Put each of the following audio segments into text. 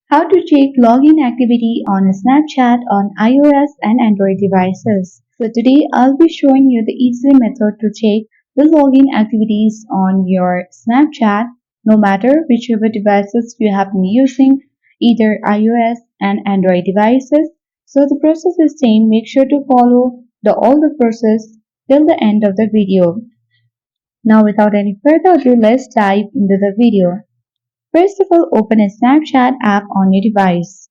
How to check login activity on Snapchat on iOS and Android devices. So today I'll be showing you the easy method to check the login activities on your Snapchat no matter whichever devices you have been using, either iOS and Android devices. So the process is same. Make sure to follow all the process till the end of the video. Now without any further ado, let's dive into the video. First of all, open a Snapchat app on your device.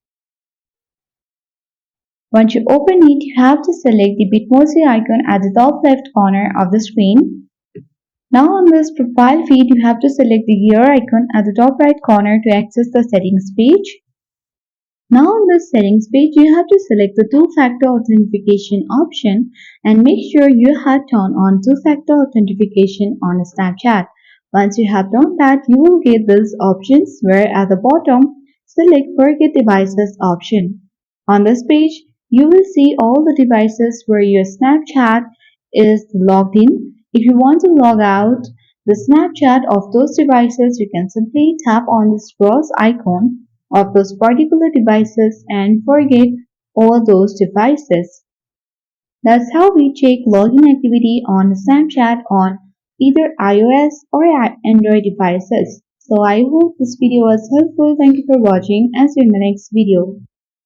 Once you open it, you have to select the Bitmoji icon at the top left corner of the screen. Now on this profile feed, you have to select the gear icon at the top right corner to access the settings page. Now on the settings page, you have to select the two-factor authentication option and make sure you have turned on two-factor authentication on Snapchat. Once you have done that, you will get these options where at the bottom, select Forget Devices option. On this page, you will see all the devices where your Snapchat is logged in. If you want to log out the Snapchat of those devices, you can simply tap on this cross icon of those particular devices and forget all those devices. That's how we check login activity on Snapchat on either iOS or Android devices. So I hope this video was helpful. Thank you for watching and see you in the next video.